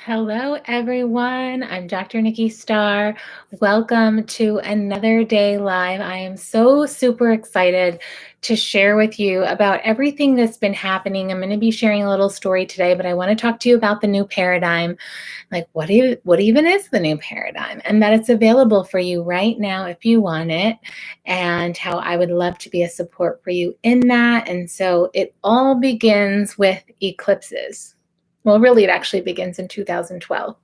Hello, everyone. I'm Dr. Nikki Starr. Welcome to another day live. I am so super excited to share with you about everything that's been happening. I'm going to be sharing a little story today, but I want to talk to you about the new paradigm. Like, what even is the new paradigm? And that it's available for you right now if you want it, and how I would love to be a support for you in that. And so it all begins with eclipses. Well, really, it actually begins in 2012.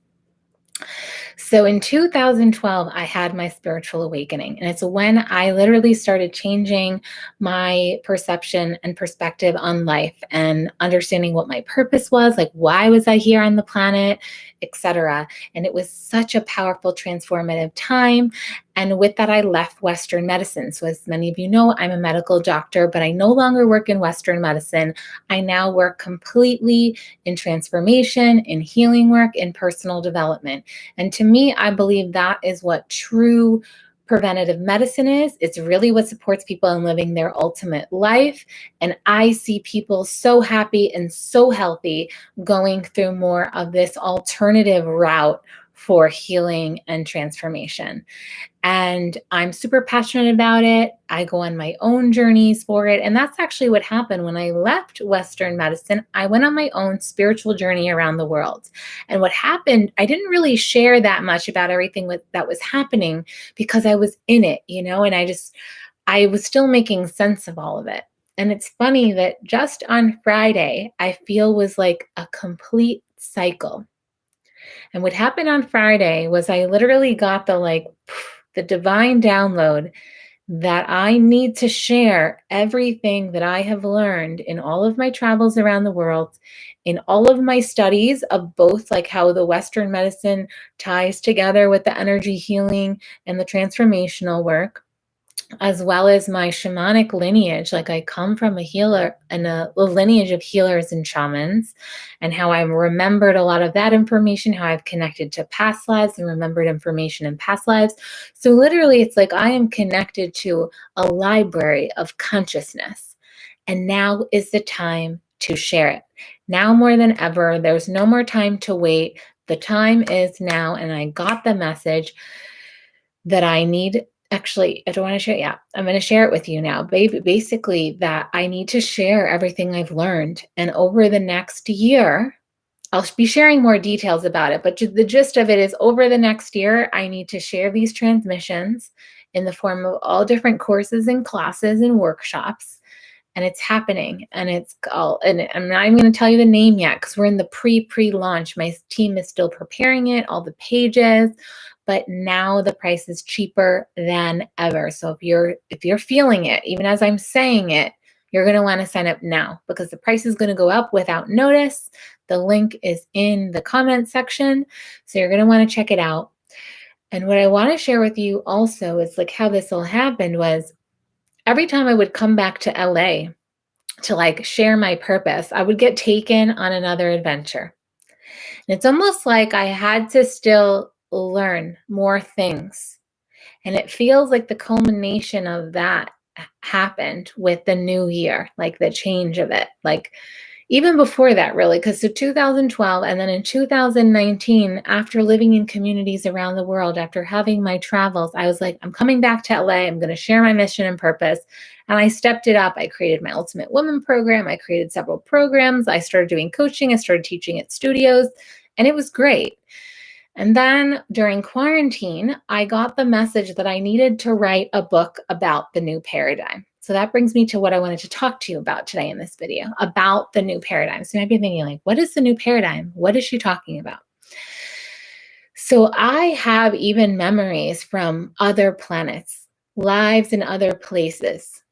So in 2012, I had my spiritual awakening, and it's when I literally started changing my perception and perspective on life and understanding what my purpose was, like why was I here on the planet, etc. And it was such a powerful, transformative time. And with that, I left Western medicine. So as many of you know, I'm a medical doctor, but I no longer work in Western medicine. I now work completely in transformation, in healing work, in personal development. And to me, I believe that is what true preventative medicine is. It's really what supports people in living their ultimate life. And I see people so happy and so healthy going through more of this alternative route for healing and transformation. And I'm super passionate about it. I go on my own journeys for it. And that's actually what happened when I left Western medicine. I went on my own spiritual journey around the world. And what happened, I didn't really share that much about everything that was happening because I was in it, and I was still making sense of all of it. And it's funny that just on Friday, I feel was like a complete cycle. And what happened on Friday was I literally got the divine download that I need to share everything that I have learned in all of my travels around the world, in all of my studies of both like how the Western medicine ties together with the energy healing and the transformational work, as well as my shamanic lineage. Like I come from a healer and a lineage of healers and shamans, and how I remembered a lot of that information, how I've connected to past lives and remembered information in past lives. So literally, it's like I am connected to a library of consciousness. And now is the time to share it. Now more than ever, there's no more time to wait. The time is now, and I got the message that I need. Actually, I don't want to share. Yeah, I'm going to share it with you now. Basically, that I need to share everything I've learned. And over the next year, I'll be sharing more details about it. But the gist of it is over the next year, I need to share these transmissions in the form of all different courses and classes and workshops. And it's happening. And it's all, and I'm not even going to tell you the name yet because we're in the pre-launch. My team is still preparing it, all the pages. But now the price is cheaper than ever. So if you're feeling it, even as I'm saying it, you're going to want to sign up now because the price is going to go up without notice. The link is in the comment section. So you're going to want to check it out. And what I want to share with you also is like how this all happened was every time I would come back to LA to like share my purpose, I would get taken on another adventure. And it's almost like I had to still learn more things. And it feels like the culmination of that happened with the new year, like the change of it. Like even before that, really, because so 2012 and then in 2019, after living in communities around the world, after having my travels, I was like, I'm coming back to LA. I'm going to share my mission and purpose. And I stepped it up. I created my Ultimate Woman program. I created several programs. I started doing coaching. I started teaching at studios, and it was great. And then during quarantine, I got the message that I needed to write a book about the new paradigm. So that brings me to what I wanted to talk to you about today in this video, about the new paradigm. So you might be thinking like, what is the new paradigm? What is she talking about? So I have even memories from other planets, lives in other places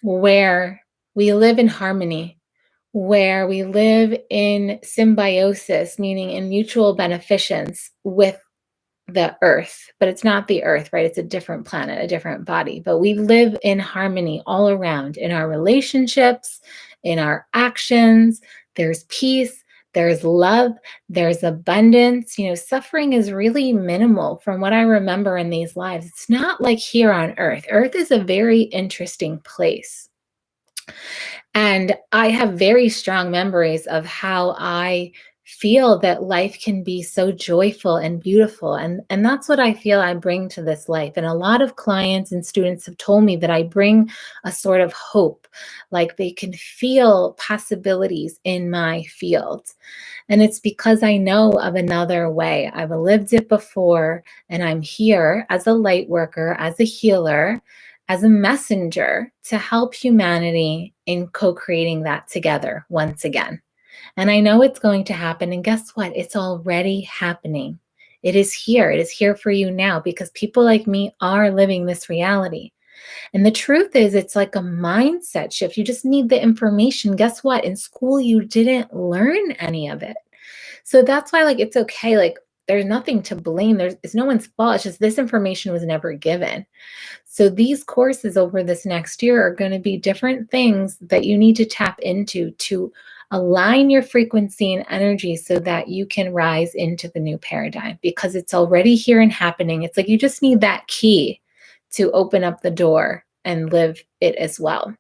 where we live in harmony, where we live in symbiosis, meaning in mutual beneficence with the earth, but it's not the earth, right? It's a different planet, a different body, but we live in harmony all around in our relationships, in our actions. There's peace, there's love, there's abundance. Suffering is really minimal from what I remember in these lives. It's not like here on earth. Earth is a very interesting place. And I have very strong memories of how I feel that life can be so joyful and beautiful. And that's what I feel I bring to this life. And a lot of clients and students have told me that I bring a sort of hope, like they can feel possibilities in my field. And it's because I know of another way. I've lived it before, and I'm here as a light worker, as a healer, as a messenger to help humanity in co creating that together once again. And I know it's going to happen. And guess what? It's already happening. It is here. It is here for you now because people like me are living this reality. And the truth is, it's like a mindset shift. You just need the information. Guess what? In school, you didn't learn any of it. So that's why, like, it's okay. Like, there's nothing to blame. It's no one's fault. It's just this information was never given. So these courses over this next year are going to be different things that you need to tap into to align your frequency and energy so that you can rise into the new paradigm because it's already here and happening. It's like you just need that key to open up the door and live it as well.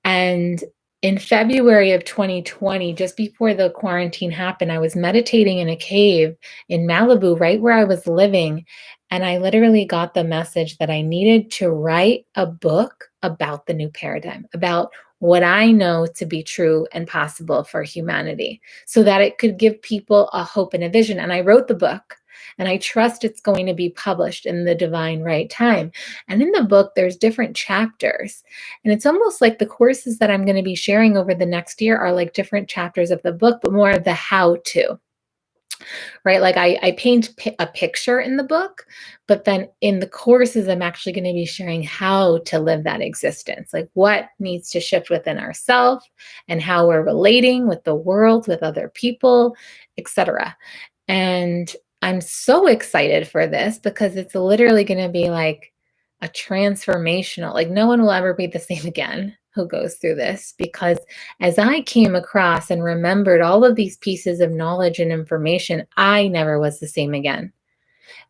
And in February of 2020, just before the quarantine happened, I was meditating in a cave in Malibu, right where I was living. And I literally got the message that I needed to write a book about the new paradigm, about what I know to be true and possible for humanity, so that it could give people a hope and a vision. And I wrote the book, and I trust it's going to be published in the divine right time. And in the book, there's different chapters. And it's almost like the courses that I'm going to be sharing over the next year are like different chapters of the book, but more of the how to, right? Like I paint a picture in the book, but then in the courses, I'm actually going to be sharing how to live that existence, like what needs to shift within ourselves and how we're relating with the world, with other people, etc. And I'm so excited for this because it's literally going to be like a transformational, like no one will ever be the same again who goes through this because as I came across and remembered all of these pieces of knowledge and information, I never was the same again.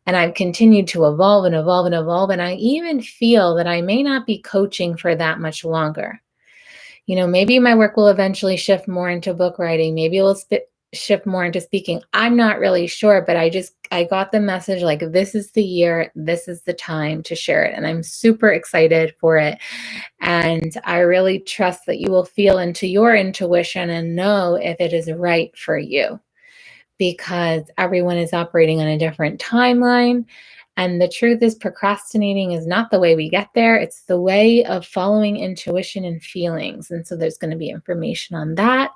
And I've continued to evolve and evolve and evolve. And I even feel that I may not be coaching for that much longer. Maybe my work will eventually shift more into book writing. Maybe it will shift more into speaking. I'm not really sure, but I got the message like this is the year, this is the time to share it. And I'm super excited for it. And I really trust that you will feel into your intuition and know if it is right for you because everyone is operating on a different timeline. And the truth is, procrastinating is not the way we get there. It's the way of following intuition and feelings. And so there's going to be information on that.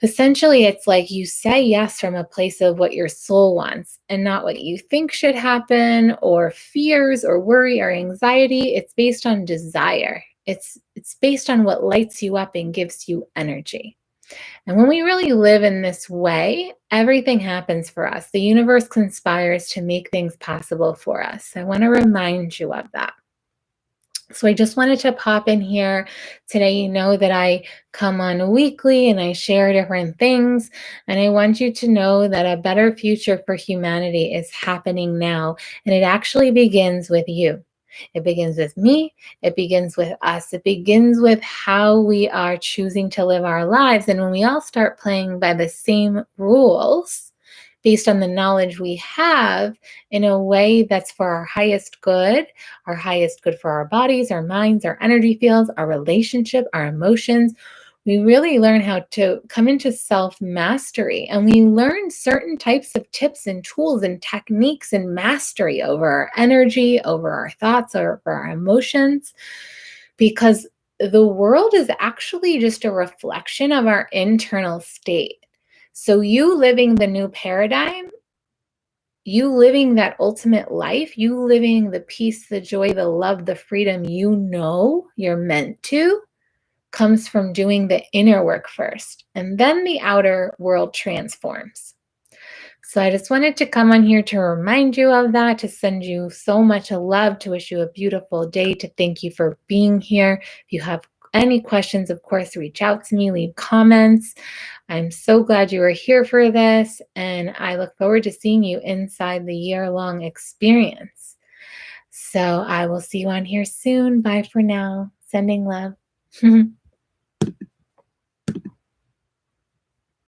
Essentially, it's like you say yes from a place of what your soul wants and not what you think should happen or fears or worry or anxiety. It's based on desire. It's based on what lights you up and gives you energy. And when we really live in this way, everything happens for us. The universe conspires to make things possible for us. I want to remind you of that. So I just wanted to pop in here today. You know that I come on weekly and I share different things. And I want you to know that a better future for humanity is happening now. And it actually begins with you. It begins with me. It begins with us. It begins with how we are choosing to live our lives. And when we all start playing by the same rules, based on the knowledge we have in a way that's for our highest good for our bodies, our minds, our energy fields, our relationship, our emotions. We really learn how to come into self-mastery, and we learn certain types of tips and tools and techniques and mastery over our energy, over our thoughts, over our emotions, because the world is actually just a reflection of our internal state. So you living the new paradigm, you living that ultimate life, you living the peace, the joy, the love, the freedom you're meant to, comes from doing the inner work first. And then the outer world transforms. So I just wanted to come on here to remind you of that, to send you so much love, to wish you a beautiful day, to thank you for being here. If you have any questions, of course, reach out to me, leave comments. I'm so glad you are here for this, and I look forward to seeing you inside the year-long experience. So I will see you on here soon. Bye for now. Sending love.